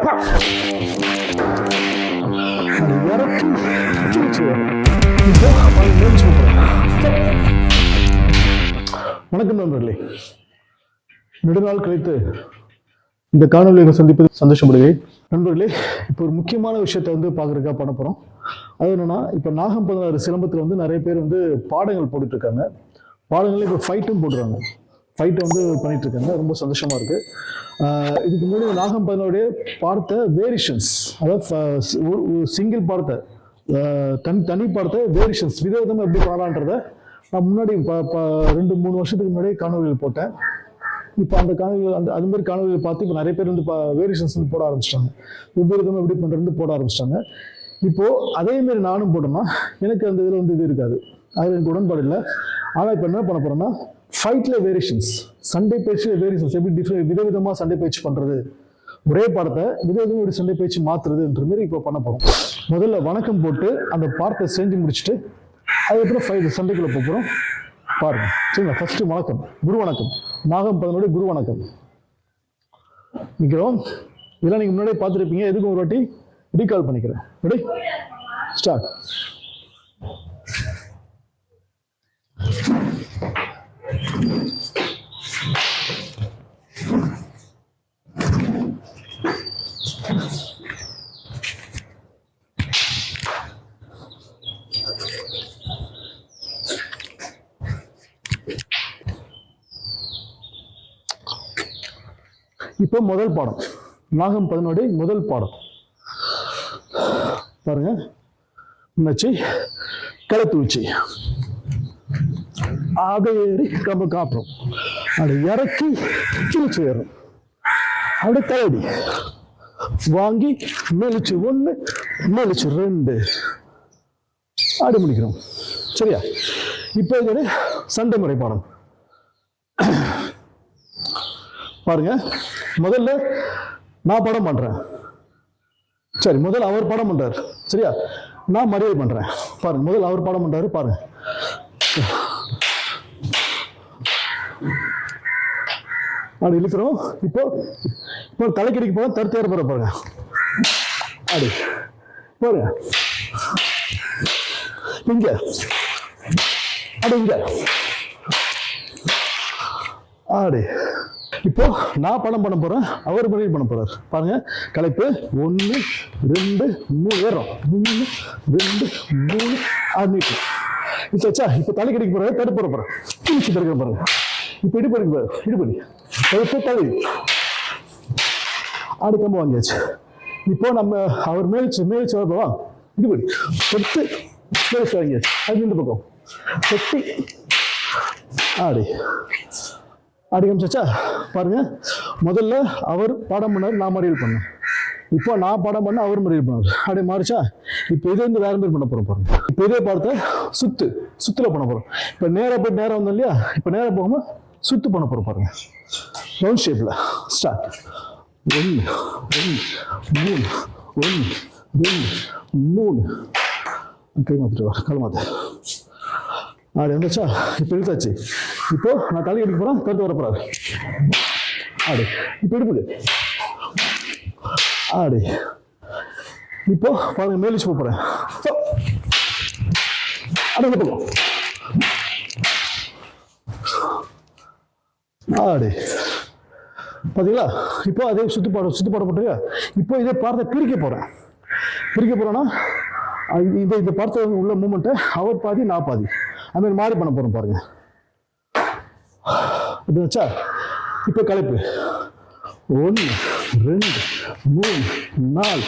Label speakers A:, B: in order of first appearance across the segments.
A: இறக்கி வணக்கம் நண்பர்களே. நெடுநாள் கழித்து இந்த காணொலியை சந்திப்பது சந்தோஷப்படுகிறேன். நண்பர்களே, இப்போ ஒரு முக்கியமான விஷயத்தை பார்க்கறதுக்காக பண்ண போகிறோம். அது என்னன்னா, இப்போ நாகம் 16 சிலம்பத்தில் நிறைய பேர் பாடங்கள் போட்டுட்டு இருக்காங்க. பாடங்கள் இப்போ ஃபைட்டும் போடுறாங்க. ஃபைட்டை பண்ணிட்டு இருக்காங்க. ரொம்ப சந்தோஷமா இருக்கு. இதுக்கு முன்னாடி நாகம் 16 பார்த்த வேரியேஷன்ஸ், அதாவது சிங்கிள் பார்த்த தனி பார்த்த வேரியேஷன்ஸ் விதவிதமாக எப்படி பண்ணலான்றத நான் முன்னாடி 2-3 வருஷத்துக்கு முன்னாடி காணொலிகள் போட்டேன். இப்போ அந்த காணொலிகள் அது மாதிரி காணொலிகள் பார்த்து இப்போ நிறைய பேர் வேரியேஷன்ஸ் போட ஆரம்பிச்சிட்டாங்க. ஒவ்வொரு விதமாக எப்படி பண்ணுறது போட ஆரம்பிச்சிட்டாங்க. இப்போ அதே மாதிரி நானும் போட்டோம்னா எனக்கு அந்த இதில் இது இருக்காது. அதில் எனக்கு உடன்பாடு இல்லை. ஆனால் இப்போ என்ன பண்ண போறோம்னா, ஃபைட்டில் வேரியேஷன்ஸ், சண்டை பயிற்சியில் வேரியேஷன்ஸ், எப்படி விதவிதமாக சண்டை பயிற்சி பண்ணுறது, ஒரே பாடத்தை விதவிதமாக ஒரு சண்டை பயிற்சி மாற்றுறதுன்ற மாதிரி இப்போ பண்ண போகிறோம். முதல்ல வணக்கம் போட்டு அந்த பாடத்தை செஞ்சு முடிச்சுட்டு அதுக்கப்புறம் சண்டைக்குள்ளே போகிறோம். பாருங்க, சரிங்களா? ஃபர்ஸ்ட் வணக்கம், குரு வணக்கம். நாகம் 16 குரு வணக்கம். நிற்கிறோம். இதெல்லாம் நீங்கள் முன்னாடியே பார்த்துருப்பீங்க. எதுக்கும் ஒரு வாட்டி ரீகால் பண்ணிக்கிறேன். Ready, start. இப்போ முதல் பாடம், நாகம் 16 முதல் பாடம் பாருங்க. உணர்ச்சி, கழுத்து உச்சி, அதை ஏறி நம்ம காப்புறோம். அதை இறக்கி கிழிச்சு ஏறும். அப்படியே தலையடி வாங்கி மெலிச்சு 1, மெலிச்சு 2 ஆடி முடிக்கிறோம். சரியா? இப்போ இது சண்டை முறை பாடம் பாருங்க. முதல்ல நான் படம் பண்றேன். சரி, முதல்ல அவர் படம் பண்றாரு. சரியா? நான் மரியாதை பண்றேன். பாருங்க, முதல்ல அவர் படம் பண்றாரு. பாருங்க, அப்படி இழுக்கிறோம். இப்போ தலைக்கடிக்கு போக தருத்தேற போற பாருங்க. அப்படி பாருங்க, இங்க அப்படி இங்க அப்படி. இப்போ நான் படம் பண்ண போறேன், அவர் படம் பண்ண போறாரு. பாருங்க, கலைப்பு 1, 2, 3 ஏறோம். 1, 2, 3 ஆரம்பிக்கும். இப்போ தலைக்கடிக்கு போறாரு, தடுப்பு போறேன். திருச்சி தடுக்க பாருங்க. இப்போ இடுப்படிக்கு போறாரு, இடுப்படி தடுப்பு தலை ஆடு கம்பு வாங்கியாச்சு. இப்போ நம்ம அவர் மேலிச்சு வரப்போவா, இடுப்படி தொட்டு மேலிச்சு வாங்கியாச்சு. அது இந்த பக்கம் தொட்டி ஆடி ஆடி காமிச்சாச்சா? பாருங்க, முதல்ல அவர் பாடம் பண்ணார், நான் மறியல் பண்ணேன். இப்போ நான் பாடம் பண்ண, அவர் மறியல் பண்ணார். அப்படியே மாறிச்சா? இப்போ இதே வேற மாதிரி பண்ண போறோம். பாருங்க, இப்போ இதே பாடத்தை சுத்துல பண்ண போறோம். இப்போ நேராக போய் நேரம் வந்தோம் இல்லையா? இப்போ நேராக போகாம சுத்து பண்ண போறோம். பாருங்க, ரவுண்ட் ஷேப்ல. ஸ்டார்ட். 1, 2, 3, 1, 2, 3 கை மாத்திட்டு வா, கால் மாத்த. அப்படி வந்துச்சா? இப்போ இழுத்தாச்சு. இப்போ நான் தலை அடிக்க போறேன், கருத்து வர போறாரு. ஆடு இப்போ இடுப்புக்கு ஆடு. இப்போ பாருங்க, மேலிச்சு போறேன். ஆடு பக்கம் ஆடு. பாத்தீங்களா? இப்போ அதே சுத்து பாட போட்டுங்க. இப்போ இதே பாடத்தை பிரிக்க போறேன்னா இந்த பார்த்த உள்ள மூமெண்ட்டை அவர் பாதி நான் பாதி அது மாதிரி மாறி பண்ண போறோம். பாருங்க, வச்சா? இப்போ கலைப்பு 1, 2, 3, 4,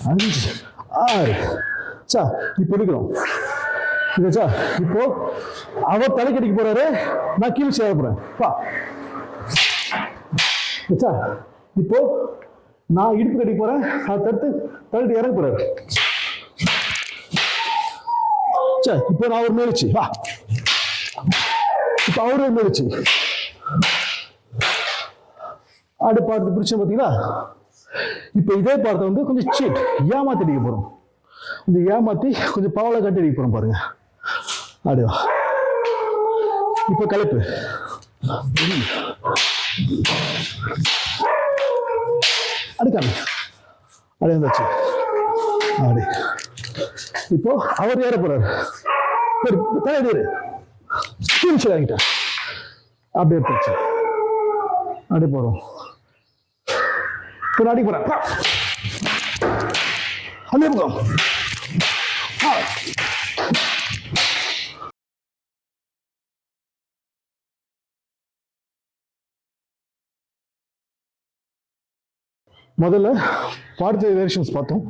A: 5, 6 சா. இப்போ எடுக்கிறோம். இதா? இப்போ அவர் தலைக்கடிக்க போறாரு, நான் கீழே சேர போறேன். இப்போ நான் இடுப்பு கடிக்க போறேன், அதை தடுத்து இறங்க போறாரு. இப்போ நான் ஒரு மேலிச்சு வா. இப்போ அவரு மேலிச்சு ஆடு பார்த்து பிடிச்ச பார்த்தீங்களா? இப்போ இதே பார்த்த கொஞ்சம் சீட் ஏமாத்தி அடிக்க போறோம். இந்த ஏமாத்தி கொஞ்சம் பாவலை கட்டி அடிக்க போறோம். பாருங்க, ஆடுவா. இப்போ கலைப்பு அடிக்காம அப்படியே வந்தாச்சு. அப்படி இப்போ அவர் ஏற போறாரு. தலைவர் ஆகிட்டார். அப்படியே போச்சு. அப்படியே போறோம். அடி போறேன். அப்படியே போறோம். முதல்ல பார்த்த வேரியேஷன்ஸ் பார்த்தோம்.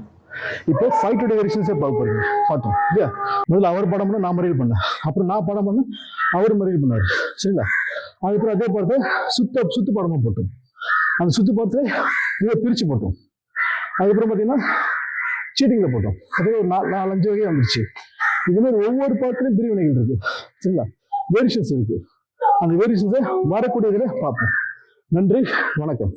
A: இப்போ ஃபைட்டோட வேரியேஷன்ஸே பார்த்தோம் இல்லையா? முதல்ல அவர் படம் பண்ண நான் மறியல் பண்ணேன், அப்புறம் நான் படம் பண்ண அவர் மறியல் பண்ணாரு. சரிங்களா? அதுக்கப்புறம் அதே படத்தை சுத்து படமா போட்டோம். அந்த சுத்து படத்தை இதை பிரிச்சு போட்டோம். அதுக்கப்புறம் பார்த்தீங்கன்னா சீட்டிங்ல போட்டோம். அதே ஒரு 4-5 வகை வந்துருச்சு. இது மாதிரி ஒவ்வொரு படத்துலையும் பிரிவினைகள் இருக்கு. சரிங்களா? வேரியேஷன்ஸ் இருக்கு. அந்த வேரியேஷன்ஸை வரக்கூடிய இதில் பார்ப்போம். நன்றி, வணக்கம்.